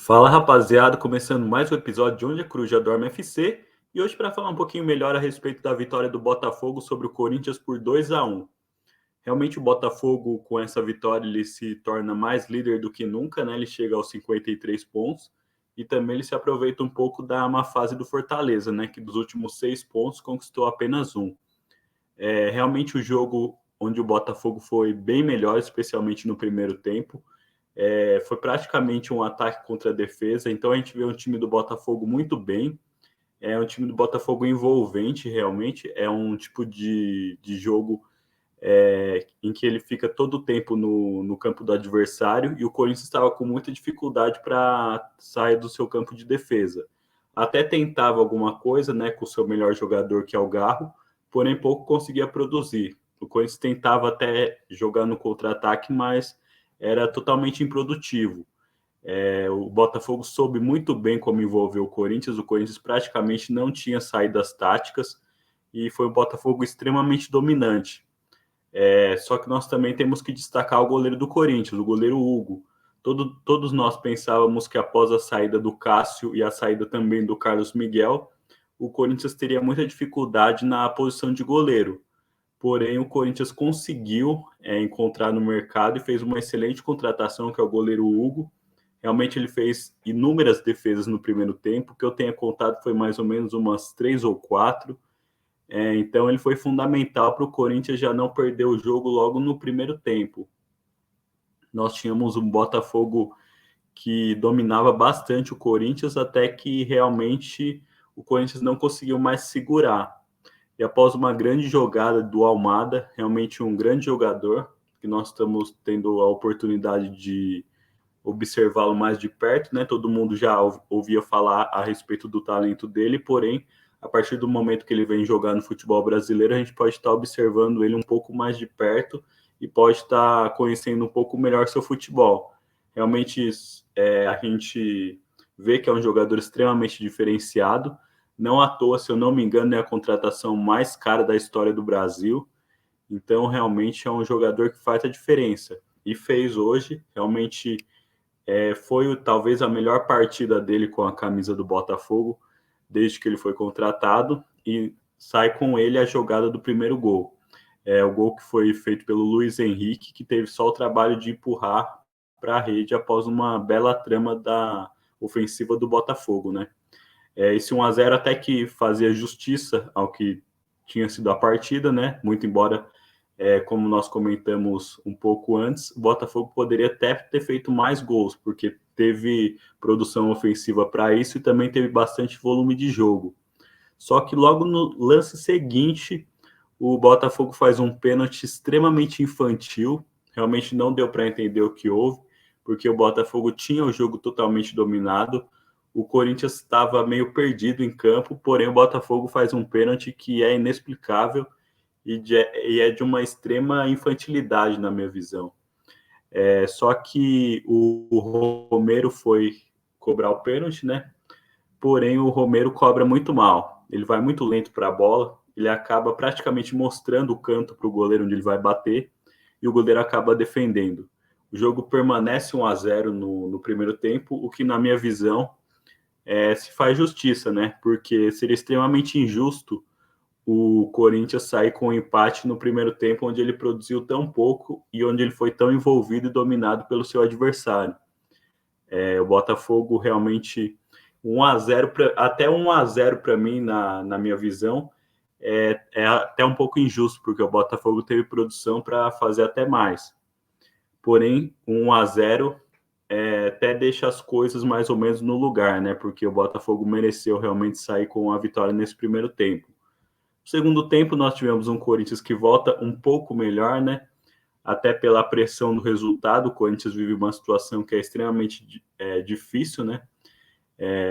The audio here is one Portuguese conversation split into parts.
Fala rapaziada, começando mais um episódio de Onde a Coruja Dorme FC e hoje para falar um pouquinho melhor a respeito da vitória do Botafogo sobre o Corinthians por 2-1. Realmente o Botafogo com essa vitória ele se torna mais líder do que nunca, né? Ele chega aos 53 pontos e também ele se aproveita um pouco da má fase do Fortaleza, né? Que dos últimos 6 pontos conquistou apenas um. Realmente o jogo onde o Botafogo foi bem melhor, especialmente no primeiro tempo. Foi praticamente um ataque contra a defesa, então a gente vê um time do Botafogo muito bem, é um time do Botafogo envolvente realmente, é um tipo de jogo em que ele fica todo o tempo no campo do adversário e o Corinthians estava com muita dificuldade para sair do seu campo de defesa. Até tentava alguma coisa, né, com o seu melhor jogador, que é o Garro, porém pouco conseguia produzir. O Corinthians tentava até jogar no contra-ataque, mas era totalmente improdutivo. O Botafogo soube muito bem como envolver o Corinthians praticamente não tinha saídas táticas e foi um Botafogo extremamente dominante. Só que nós também temos que destacar o goleiro do Corinthians, o goleiro Hugo. Todos nós pensávamos que após a saída do Cássio e a saída também do Carlos Miguel, o Corinthians teria muita dificuldade na posição de goleiro. Porém, o Corinthians conseguiu encontrar no mercado e fez uma excelente contratação, que é o goleiro Hugo. Realmente ele fez inúmeras defesas no primeiro tempo, que eu tenha contado foi mais ou menos umas 3 ou 4. Então ele foi fundamental para o Corinthians já não perder o jogo logo no primeiro tempo. Nós tínhamos um Botafogo que dominava bastante o Corinthians, até que realmente o Corinthians não conseguiu mais segurar. E após uma grande jogada do Almada, realmente um grande jogador, que nós estamos tendo a oportunidade de observá-lo mais de perto, né? Todo mundo já ouvia falar a respeito do talento dele, porém, a partir do momento que ele vem jogar no futebol brasileiro, a gente pode estar observando ele um pouco mais de perto e pode estar conhecendo um pouco melhor seu futebol. Realmente, a gente vê que é um jogador extremamente diferenciado. Não à toa, se eu não me engano, é a contratação mais cara da história do Brasil. Então, realmente é um jogador que faz a diferença. E fez hoje, realmente foi talvez a melhor partida dele com a camisa do Botafogo desde que ele foi contratado e sai com ele a jogada do primeiro gol. O gol que foi feito pelo Luiz Henrique, que teve só o trabalho de empurrar para a rede após uma bela trama da ofensiva do Botafogo, né? Esse 1-0 até que fazia justiça ao que tinha sido a partida, né? Muito embora como nós comentamos um pouco antes, o Botafogo poderia até ter feito mais gols, porque teve produção ofensiva para isso e também teve bastante volume de jogo. Só que logo no lance seguinte, o Botafogo faz um pênalti extremamente infantil, realmente não deu para entender o que houve, porque o Botafogo tinha o jogo totalmente dominado, o Corinthians estava meio perdido em campo, porém o Botafogo faz um pênalti que é inexplicável e é de uma extrema infantilidade na minha visão. Só que o Romero foi cobrar o pênalti, né? Porém, o Romero cobra muito mal. Ele vai muito lento para a bola, ele acaba praticamente mostrando o canto para o goleiro onde ele vai bater, e o goleiro acaba defendendo. O jogo permanece 1-0 no primeiro tempo, o que, na minha visão, se faz justiça, né? Porque seria extremamente injusto o Corinthians sair com um empate no primeiro tempo, onde ele produziu tão pouco e onde ele foi tão envolvido e dominado pelo seu adversário. O Botafogo realmente 1-0 até 1-0 para mim, na minha visão, é até um pouco injusto, porque o Botafogo teve produção para fazer até mais. Porém, 1-0 até deixa as coisas mais ou menos no lugar, né? Porque o Botafogo mereceu realmente sair com a vitória nesse primeiro tempo. No segundo tempo, nós tivemos um Corinthians que volta um pouco melhor, né? Até pela pressão do resultado, o Corinthians vive uma situação que é extremamente difícil, né?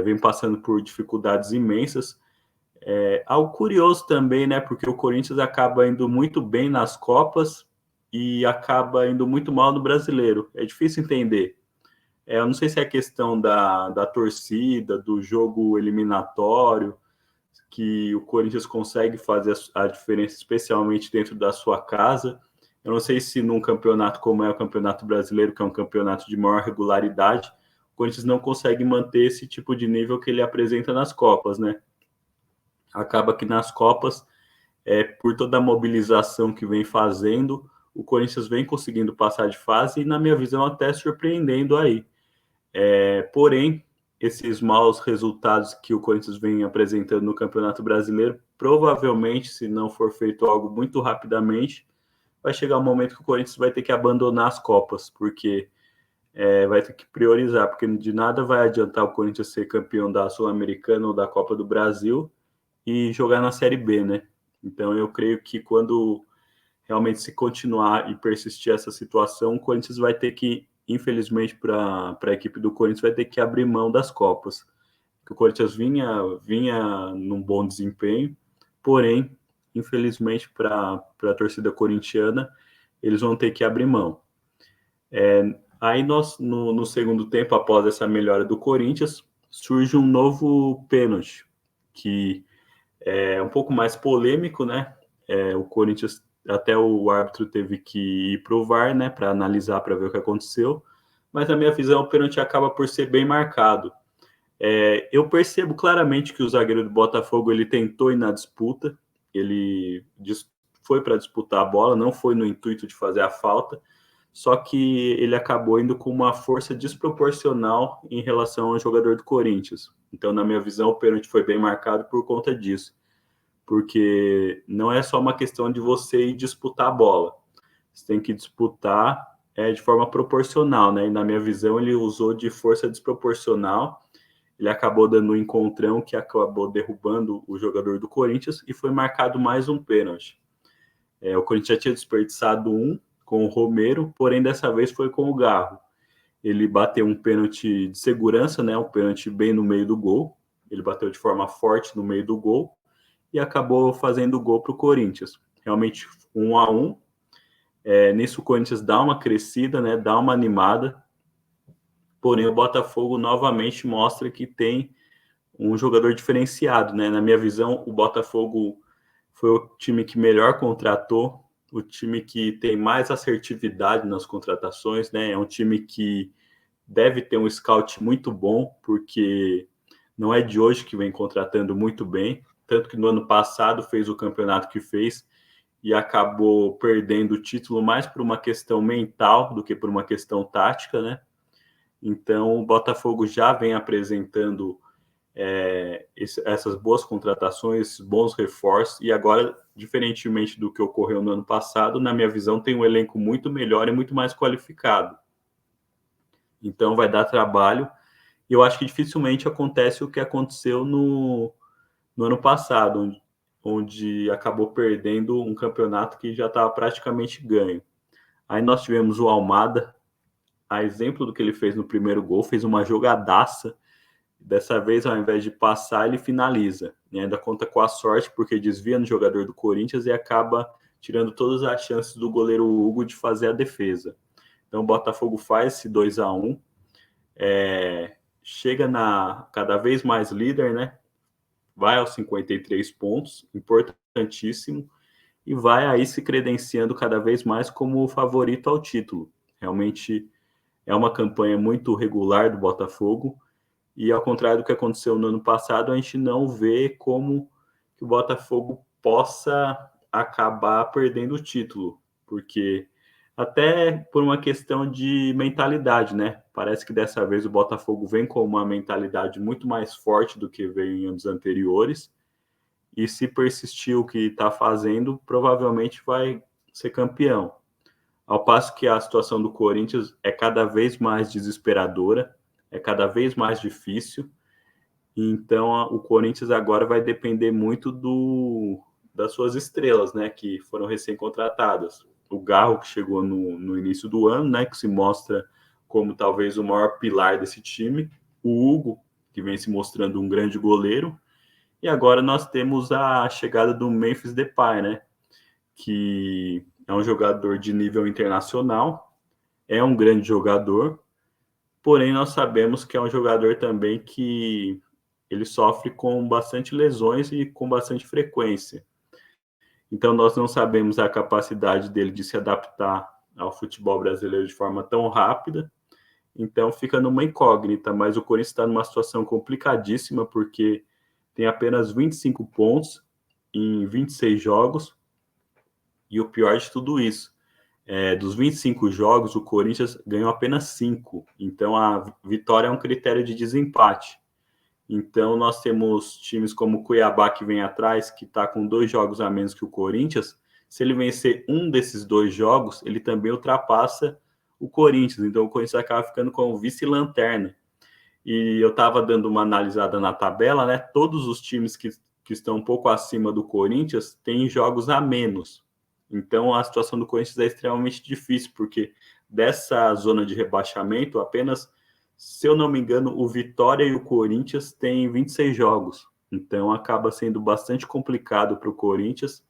Vem passando por dificuldades imensas. Algo curioso também, né? Porque o Corinthians acaba indo muito bem nas Copas e acaba indo muito mal no Brasileiro. É difícil entender. Eu não sei se é questão da torcida, do jogo eliminatório, que o Corinthians consegue fazer a diferença, especialmente dentro da sua casa. Eu não sei se num campeonato como é o Campeonato Brasileiro, que é um campeonato de maior regularidade, o Corinthians não consegue manter esse tipo de nível que ele apresenta nas Copas, né? Acaba que nas Copas, por toda a mobilização que vem fazendo, o Corinthians vem conseguindo passar de fase e, na minha visão, até surpreendendo aí. Porém, esses maus resultados que o Corinthians vem apresentando no Campeonato Brasileiro, provavelmente, se não for feito algo muito rapidamente, vai chegar um momento que o Corinthians vai ter que abandonar as Copas, porque vai ter que priorizar, porque de nada vai adiantar o Corinthians ser campeão da Sul-Americana ou da Copa do Brasil e jogar na Série B, né? Então eu creio que quando realmente se continuar e persistir essa situação, o Corinthians vai ter que, infelizmente, para a equipe do Corinthians, vai ter que abrir mão das Copas. Que o Corinthians vinha num bom desempenho, porém, infelizmente, para a torcida corintiana, eles vão ter que abrir mão. Aí nós, no segundo tempo, após essa melhora do Corinthians, surge um novo pênalti, que é um pouco mais polêmico, né? O Corinthians, até o árbitro teve que ir para o VAR, né, para analisar, para ver o que aconteceu, mas na minha visão o pênalti acaba por ser bem marcado. Eu percebo claramente que o zagueiro do Botafogo ele tentou ir na disputa, ele foi para disputar a bola, não foi no intuito de fazer a falta, só que ele acabou indo com uma força desproporcional em relação ao jogador do Corinthians. Então, na minha visão, o pênalti foi bem marcado por conta disso, porque não é só uma questão de você ir disputar a bola, você tem que disputar de forma proporcional, né? E na minha visão, ele usou de força desproporcional, ele acabou dando um encontrão que acabou derrubando o jogador do Corinthians e foi marcado mais um pênalti. O Corinthians já tinha desperdiçado um com o Romero, porém dessa vez foi com o Garro. Ele bateu um pênalti de segurança, né? Um pênalti bem no meio do gol. Ele bateu de forma forte no meio do gol e acabou fazendo o gol para o Corinthians. Realmente 1-1. Nisso o Corinthians dá uma crescida, né? Dá uma animada. Porém, o Botafogo novamente mostra que tem um jogador diferenciado, né? Na minha visão, o Botafogo foi o time que melhor contratou, o time que tem mais assertividade nas contratações, né? É um time que deve ter um scout muito bom, porque não é de hoje que vem contratando muito bem, tanto que no ano passado fez o campeonato que fez e acabou perdendo o título mais por uma questão mental do que por uma questão tática, né? Então, o Botafogo já vem apresentando essas boas contratações, esses bons reforços, e agora, diferentemente do que ocorreu no ano passado, na minha visão, tem um elenco muito melhor e muito mais qualificado. Então, vai dar trabalho, e eu acho que dificilmente acontece o que aconteceu no ano passado, onde acabou perdendo um campeonato que já estava praticamente ganho. Aí nós tivemos o Almada, a exemplo do que ele fez no primeiro gol, fez uma jogadaça. Dessa vez, ao invés de passar, ele finaliza. E ainda conta com a sorte, porque desvia no jogador do Corinthians e acaba tirando todas as chances do goleiro Hugo de fazer a defesa. Então, o Botafogo faz esse 2-1, chega cada vez mais líder, né? Vai aos 53 pontos, importantíssimo, e vai aí se credenciando cada vez mais como o favorito ao título. Realmente é uma campanha muito regular do Botafogo, e ao contrário do que aconteceu no ano passado, a gente não vê como que o Botafogo possa acabar perdendo o título, porque até por uma questão de mentalidade, né? Parece que dessa vez o Botafogo vem com uma mentalidade muito mais forte do que veio em anos anteriores, e se persistir o que está fazendo, provavelmente vai ser campeão. Ao passo que a situação do Corinthians é cada vez mais desesperadora, é cada vez mais difícil. Então, o Corinthians agora vai depender muito das suas estrelas, né, que foram recém-contratadas. O Garro, que chegou no início do ano, né, que se mostra como talvez o maior pilar desse time. O Hugo, que vem se mostrando um grande goleiro. E agora nós temos a chegada do Memphis Depay, né, que é um jogador de nível internacional, é um grande jogador, porém nós sabemos que é um jogador também que ele sofre com bastante lesões e com bastante frequência. Então nós não sabemos a capacidade dele de se adaptar ao futebol brasileiro de forma tão rápida, Então fica numa incógnita, mas o Corinthians está numa situação complicadíssima, porque tem apenas 25 pontos em 26 jogos, e o pior de tudo isso, dos 25 jogos, o Corinthians ganhou apenas 5, então a vitória é um critério de desempate. Então nós temos times como o Cuiabá, que vem atrás, que está com 2 jogos a menos que o Corinthians. Se ele vencer um desses 2 jogos, ele também ultrapassa o Corinthians, então o Corinthians acaba ficando como vice-lanterna. E eu estava dando uma analisada na tabela, né? Todos os times que estão um pouco acima do Corinthians têm jogos a menos. Então a situação do Corinthians é extremamente difícil, porque dessa zona de rebaixamento, apenas, se eu não me engano, o Vitória e o Corinthians têm 26 jogos. Então acaba sendo bastante complicado para o Corinthians.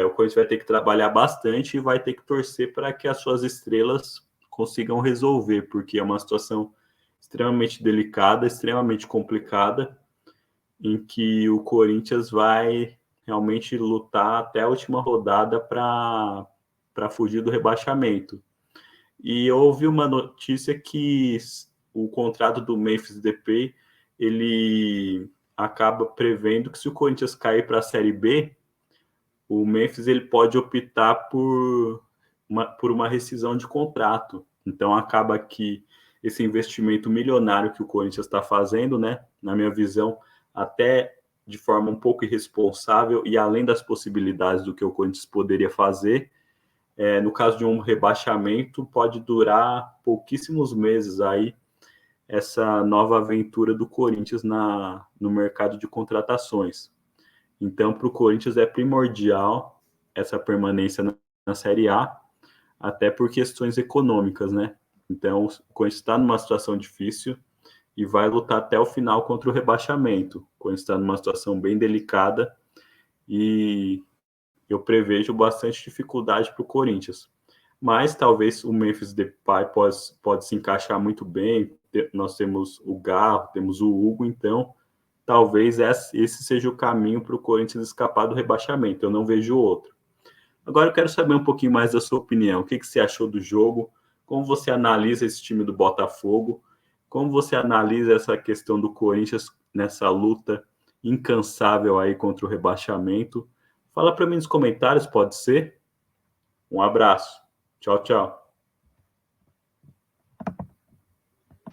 O Corinthians vai ter que trabalhar bastante e vai ter que torcer para que as suas estrelas consigam resolver, porque é uma situação extremamente delicada, extremamente complicada, em que o Corinthians vai realmente lutar até a última rodada para fugir do rebaixamento. E eu ouvi uma notícia que o contrato do Memphis Depay, ele acaba prevendo que se o Corinthians cair para a Série B, o Memphis ele pode optar por uma rescisão de contrato. Então acaba que esse investimento milionário que o Corinthians está fazendo, né, na minha visão, até de forma um pouco irresponsável e além das possibilidades do que o Corinthians poderia fazer, no caso de um rebaixamento, pode durar pouquíssimos meses aí essa nova aventura do Corinthians no mercado de contratações. Então, para o Corinthians é primordial essa permanência na Série A, até por questões econômicas, né? Então, o Corinthians está numa situação difícil e vai lutar até o final contra o rebaixamento. O Corinthians está numa situação bem delicada e eu prevejo bastante dificuldade para o Corinthians. Mas talvez o Memphis Depay pode se encaixar muito bem. Nós temos o Garro, temos o Hugo, então talvez esse seja o caminho para o Corinthians escapar do rebaixamento. Eu não vejo outro. Agora eu quero saber um pouquinho mais da sua opinião. O que você achou do jogo? Como você analisa esse time do Botafogo? Como você analisa essa questão do Corinthians nessa luta incansável aí contra o rebaixamento? Fala para mim nos comentários, pode ser? Um abraço. Tchau, tchau.